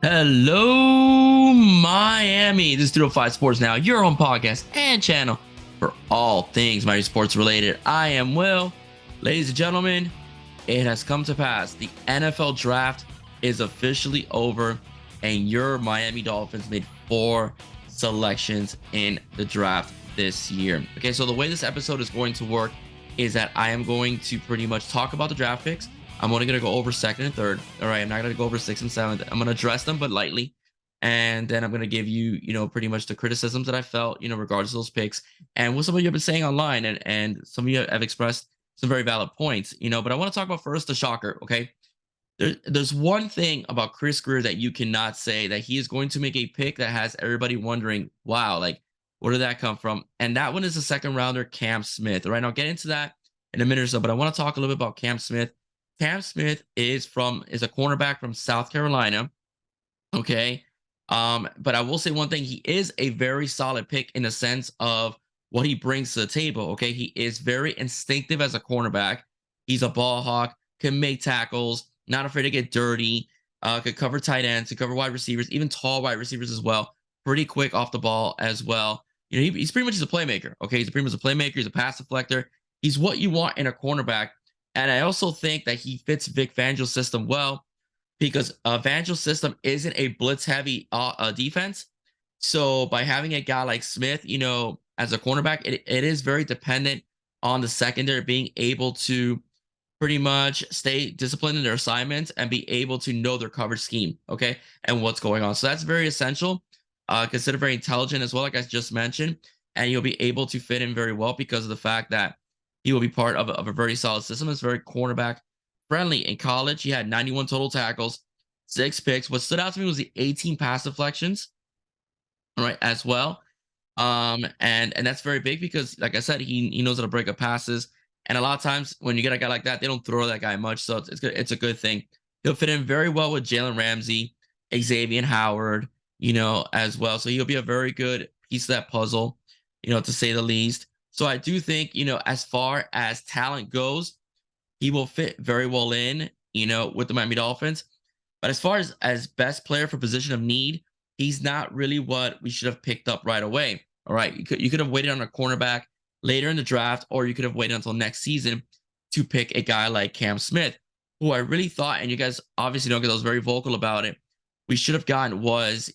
Hello, Miami. This is 305 Sports Now, your home podcast and channel for all things Miami sports related. I am Will. Ladies and gentlemen, it has come to pass. The NFL draft is officially over, and your Miami Dolphins made 4 selections in the draft this year. Okay, so the way this episode is going to work is that I am going to pretty much talk about the draft picks. I'm only going to go over second and third. All right. I'm not going to go over sixth and seventh. I'm going to address them, but lightly. And then I'm going to give you, pretty much the criticisms that I felt, regardless of those picks and what some of you have been saying online. And some of you have expressed some very valid points, but I want to talk about first the shocker. Okay. There's one thing about Chris Greer that you cannot say, that he is going to make a pick that has everybody wondering, wow, like, where did that come from? And that one is the second rounder, Cam Smith. All right. I'll get into that in a minute or so, but I want to talk a little bit about Cam Smith. Cam Smith is a cornerback from South Carolina. Okay. But I will say one thing, he is a very solid pick in the sense of what he brings to the table. Okay. He is very instinctive as a cornerback. He's a ball hawk, can make tackles, not afraid to get dirty, could cover tight ends, could cover wide receivers, even tall wide receivers as well. Pretty quick off the ball as well. He's pretty much a playmaker. Okay. He's pretty much a playmaker. He's a pass deflector. He's what you want in a cornerback. And I also think that he fits Vic Fangio's system well, because Fangio's system isn't a blitz-heavy defense. So by having a guy like Smith, as a cornerback, it is very dependent on the secondary being able to pretty much stay disciplined in their assignments and be able to know their coverage scheme, okay, and what's going on. So that's very essential. Considered very intelligent as well, like I just mentioned, and you'll be able to fit in very well because of the fact that he will be part of a very solid system. It's very cornerback friendly. In college, he had 91 total tackles, 6 picks. What stood out to me was the 18 pass deflections, all right, as well. And that's very big because, like I said, he knows how to break up passes. And a lot of times when you get a guy like that, they don't throw that guy much. So it's good. It's a good thing. He'll fit in very well with Jalen Ramsey, Xavier Howard, as well. So he'll be a very good piece of that puzzle, to say the least. So I do think, as far as talent goes, he will fit very well in, with the Miami Dolphins. But as far as best player for position of need, he's not really what we should have picked up right away. All right. You could have waited on a cornerback later in the draft, or you could have waited until next season to pick a guy like Cam Smith, who I really thought, and you guys obviously know because I was very vocal about it, we should have gotten was,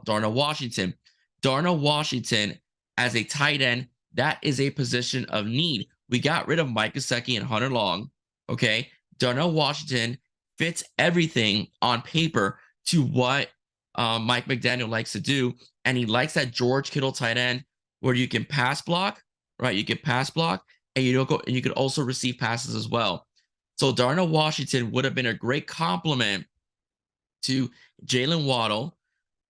Darnell Washington. Darnell Washington as a tight end, that is a position of need. We got rid of Mike Gesicki and Hunter Long. Okay. Darnell Washington fits everything on paper to what Mike McDaniel likes to do. And he likes that George Kittle tight end where you can pass block, right? You can pass block and you could also receive passes as well. So Darnell Washington would have been a great complement to Jalen Waddle,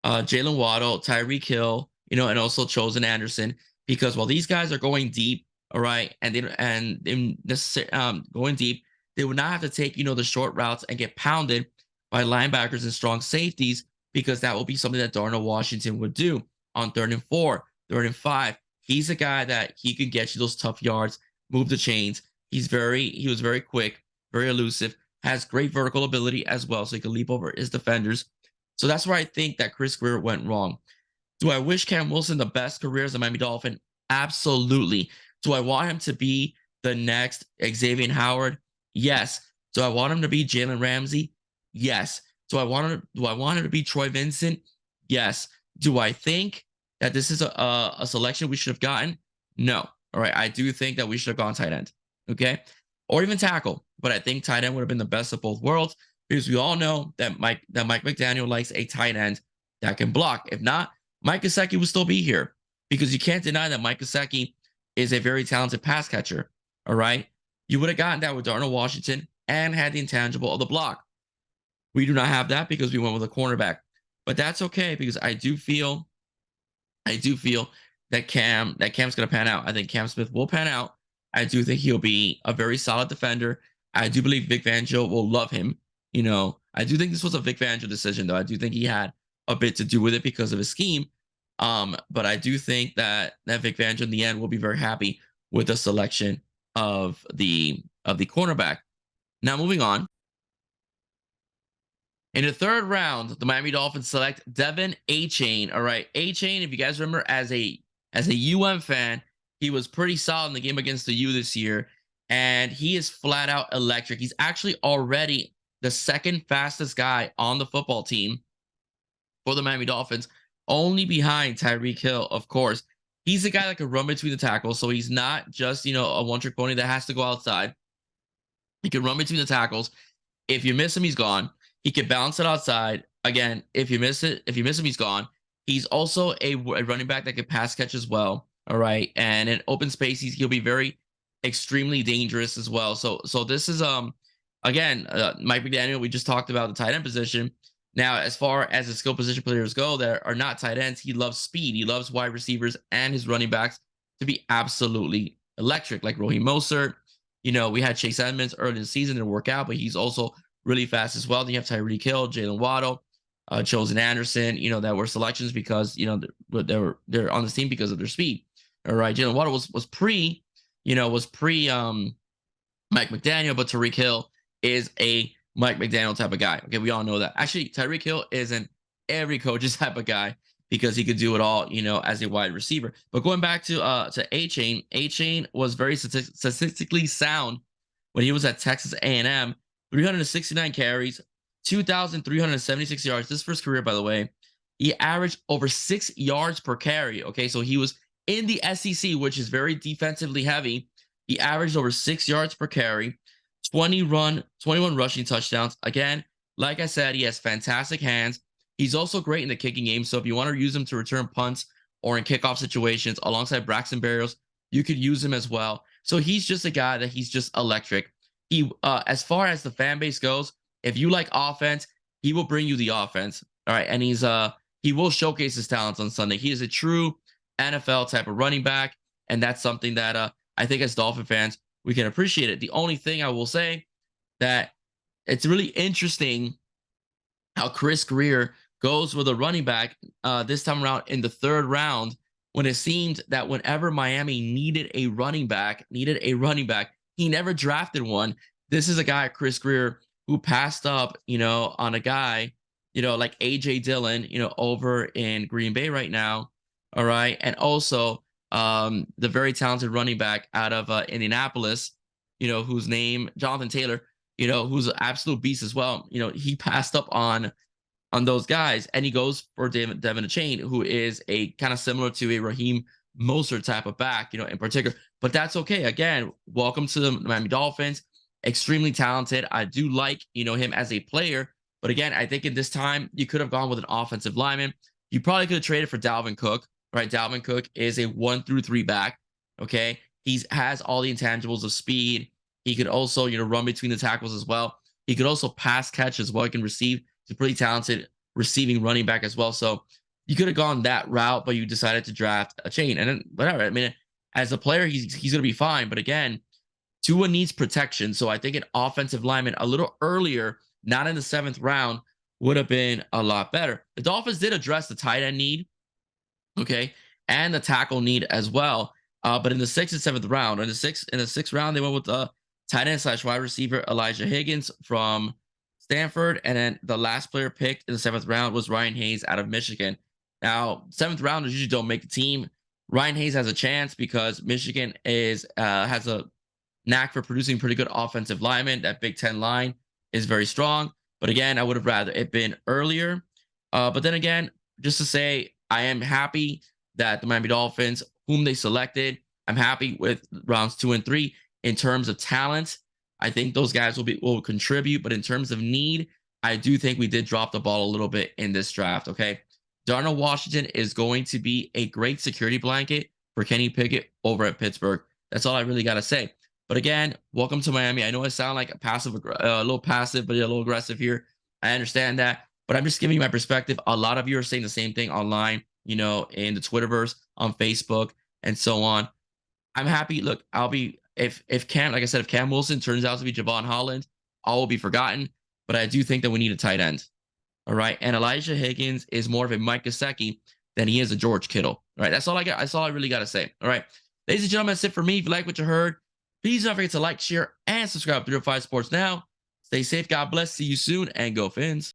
Tyreek Hill, and also Chosen Anderson. Because while these guys are going deep, all right, and they necessarily going deep, they would not have to take the short routes and get pounded by linebackers and strong safeties, because that will be something that Darnell Washington would do on 3rd and 4, 3rd and 5. He's a guy that he can get you those tough yards, move the chains. He was very quick, very elusive, has great vertical ability as well, so he can leap over his defenders. So that's where I think that Chris Greer went wrong. Do I wish Cam Wilson the best career as a Miami Dolphin? Absolutely. Do I want him to be the next Xavier Howard? Yes. Do I want him to be Jalen Ramsey? Yes. Do I want him to be Troy Vincent? Yes. Do I think that this is a selection we should have gotten? No. All right. I do think that we should have gone tight end. Okay. Or even tackle. But I think tight end would have been the best of both worlds, because we all know that Mike McDaniel likes a tight end that can block. If not, Mike Gesicki will still be here, because you can't deny that Mike Gesicki is a very talented pass catcher. All right. You would have gotten that with Darnell Washington and had the intangible of the block. We do not have that because we went with a cornerback, but that's okay, because I do feel that Cam's going to pan out. I think Cam Smith will pan out. I do think he'll be a very solid defender. I do believe Vic Fangio will love him. I do think this was a Vic Fangio decision, though. I do think he had a bit to do with it because of his scheme. But I do think that Vic Fangio in the end will be very happy with the selection of the cornerback. Now moving on. In the third round, the Miami Dolphins select Devon Achane. All right, Achane, if you guys remember, as a fan, he was pretty solid in the game against the U this year, and he is flat out electric. He's actually already the second fastest guy on the football team for the Miami Dolphins, only behind Tyreek Hill, of course. He's a guy that can run between the tackles, so he's not just, a one-trick pony that has to go outside. He can run between the tackles. If you miss him, he's gone. He can bounce it outside. Again, if you miss him, he's gone. He's also a running back that can pass catch as well. All right. And in open space, he'll be very extremely dangerous as well. So this is again, Mike McDaniel, we just talked about the tight end position. Now, as far as the skill position players go that are not tight ends, he loves speed. He loves wide receivers and his running backs to be absolutely electric, like Raheem Mostert. We had Chase Edmonds early in the season to work out, but he's also really fast as well. Then you have Tyreek Hill, Jalen Waddle, Chosen Anderson, that were selections because, they're on this team because of their speed. All right. Jalen Waddle was pre Mike McDaniel, but Tyreek Hill is a Mike McDaniel type of guy. Okay, we all know that. Actually, Tyreek Hill isn't every coach's type of guy because he could do it all, as a wide receiver. But going back to Achane was very statistically sound when he was at Texas A&M. 369 carries, 2,376 yards. This first career, by the way, he averaged over 6 yards per carry. Okay, so he was in the SEC, which is very defensively heavy. He averaged over 6 yards per carry. 21 rushing touchdowns. Again, like I said, he has fantastic hands. He's also great in the kicking game. So if you want to use him to return punts or in kickoff situations alongside Braxton Berrios, you could use him as well. So he's just a guy that he's just electric. He, as far as the fan base goes, if you like offense, he will bring you the offense. All right. And he will showcase his talents on Sunday. He is a true NFL type of running back. And that's something that I think as Dolphin fans, we can appreciate it. The only thing I will say that it's really interesting how Chris Greer goes with a running back this time around in the third round, when it seemed that whenever Miami needed a running back, he never drafted one. This is a guy, Chris Greer, who passed up, on a guy, like AJ Dillon, over in Green Bay right now. All right. And also the very talented running back out of Indianapolis, whose name, Jonathan Taylor, who's an absolute beast as well. He passed up on those guys, and he goes for Devon Achane, who is a kind of similar to a Raheem Mostert type of back, in particular. But that's okay. Again, welcome to the Miami Dolphins. Extremely talented. I do like, him as a player. But again, I think in this time, you could have gone with an offensive lineman. You probably could have traded for Dalvin Cook, right? Dalvin Cook is a 1-3 back. Okay. He has all the intangibles of speed. He could also, run between the tackles as well. He could also pass catch as well. He can receive. He's a pretty talented receiving running back as well. So you could have gone that route, but you decided to draft Achane. And then whatever. I mean, as a player, he's going to be fine. But again, Tua needs protection. So I think an offensive lineman a little earlier, not in the 7th round, would have been a lot better. The Dolphins did address the tight end need, okay, and the tackle need as well. But in the 6th and 7th round, in the sixth round, they went with the tight end / wide receiver Elijah Higgins from Stanford, and then the last player picked in the 7th round was Ryan Hayes out of Michigan. Now, 7th rounders usually don't make the team. Ryan Hayes has a chance because Michigan has a knack for producing pretty good offensive linemen. That Big Ten line is very strong. But again, I would have rather it been earlier. But then again, just to say, I am happy that the Miami Dolphins, whom they selected, I'm happy with rounds 2 and 3 in terms of talent. I think those guys will contribute. But in terms of need, I do think we did drop the ball a little bit in this draft. Okay. Darnell Washington is going to be a great security blanket for Kenny Pickett over at Pittsburgh. That's all I really got to say. But again, welcome to Miami. I know I sound like a little passive, but a little aggressive here. I understand that, but I'm just giving you my perspective. A lot of you are saying the same thing online, in the Twitterverse, on Facebook, and so on. I'm happy. Look, I'll be, if Cam, like I said, if Cam Wilson turns out to be Javon Holland, all will be forgotten. But I do think that we need a tight end. All right. And Elijah Higgins is more of a Mike Gesicki than he is a George Kittle. All right. That's all I got. That's all I really got to say. All right. Ladies and gentlemen, that's it for me. If you like what you heard, please don't forget to like, share, and subscribe to 305 Sports Now. Stay safe. God bless. See you soon. And go Fins.